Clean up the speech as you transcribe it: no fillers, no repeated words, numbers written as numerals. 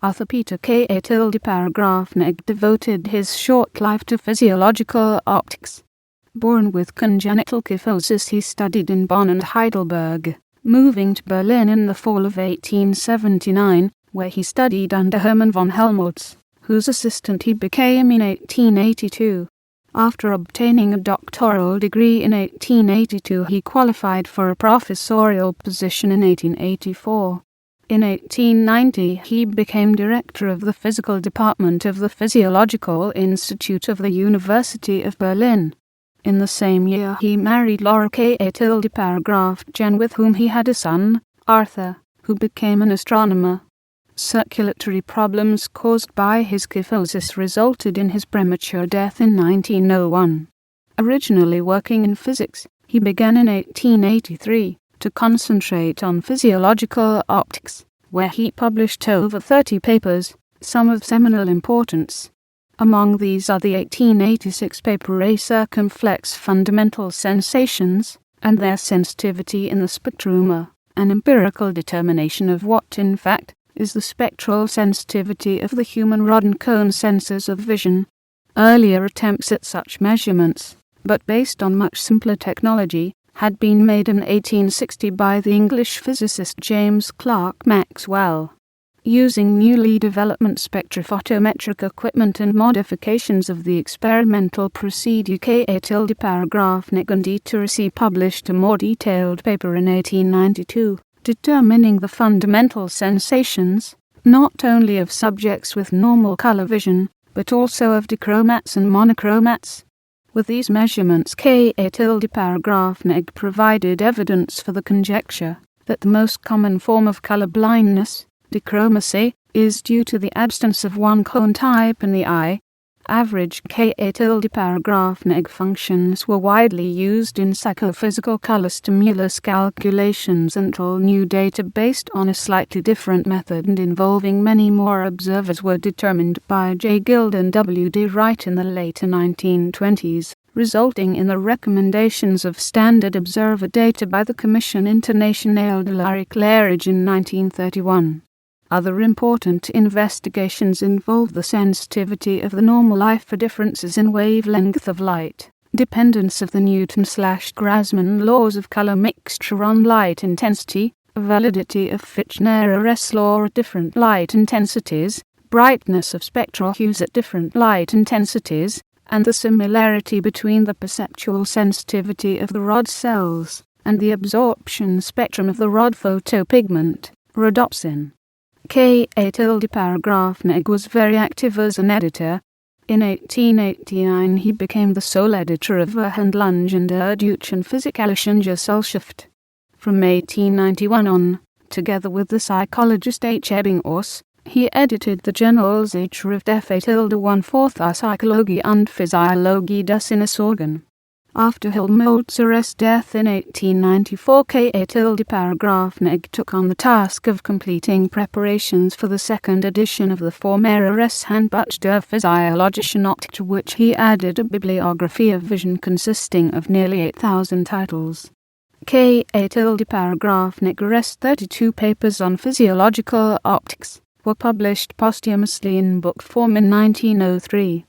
Author Peter König devoted his short life to physiological optics. Born with congenital kyphosis, he studied in Bonn and Heidelberg, moving to Berlin in the fall of 1879, where he studied under Hermann von Helmholtz, whose assistant he became in 1882. After obtaining a doctoral degree in 1882, he qualified for a professorial position in 1884. In 1890, he became director of the physical department of the Physiological Institute of the University of Berlin. In the same year, he married Laura Köttgen, with whom he had a son, Arthur, who became an astronomer. Circulatory problems caused by his kyphosis resulted in his premature death in 1901. Originally working in physics, he began in 1883 to concentrate on physiological optics, where he published over 30 papers, some of seminal importance. Among these are the 1886 paper A Circumflex Fundamental Sensations and Their Sensitivity in the Spectrum, an empirical determination of what, in fact, is the spectral sensitivity of the human rod and cone sensors of vision. Earlier attempts at such measurements, but based on much simpler technology, had been made in 1860 by the English physicist James Clerk Maxwell. Using newly developed spectrophotometric equipment and modifications of the experimental procedure, König and Dieterse published a more detailed paper in 1892, determining the fundamental sensations, not only of subjects with normal color vision, but also of dichromats and monochromats. With these measurements, König provided evidence for the conjecture that the most common form of color blindness, dichromacy, is due to the absence of one cone type in the eye. Average König functions were widely used in psychophysical color stimulus calculations until new data based on a slightly different method and involving many more observers were determined by J. Guild and W. D. Wright in the later 1920s, resulting in the recommendations of standard observer data by the Commission Internationale de l'Éclairage in 1931. Other important investigations involve the sensitivity of the normal eye for differences in wavelength of light, dependence of the Newton/Grassmann laws of color mixture on light intensity, validity of Fitch-Nares law at different light intensities, brightness of spectral hues at different light intensities, and the similarity between the perceptual sensitivity of the rod cells and the absorption spectrum of the rod photopigment, rhodopsin. König was very active as an editor. In 1889 he became the sole editor of Verhandlungen und Deutschen Physikalische Gesellschaft. From 1891 on, together with the psychologist H. Ebbinghaus, he edited the Generalzeitschrift F.1/4 Psychologie und Physiologie des Sinnesorgan. After Helmholtz's death in 1894, König took on the task of completing preparations for the second edition of the Formeres Handbuch der Physiologischen Optik, to which he added a bibliography of vision consisting of nearly 8,000 titles. König 32 papers on physiological optics were published posthumously in book form in 1903.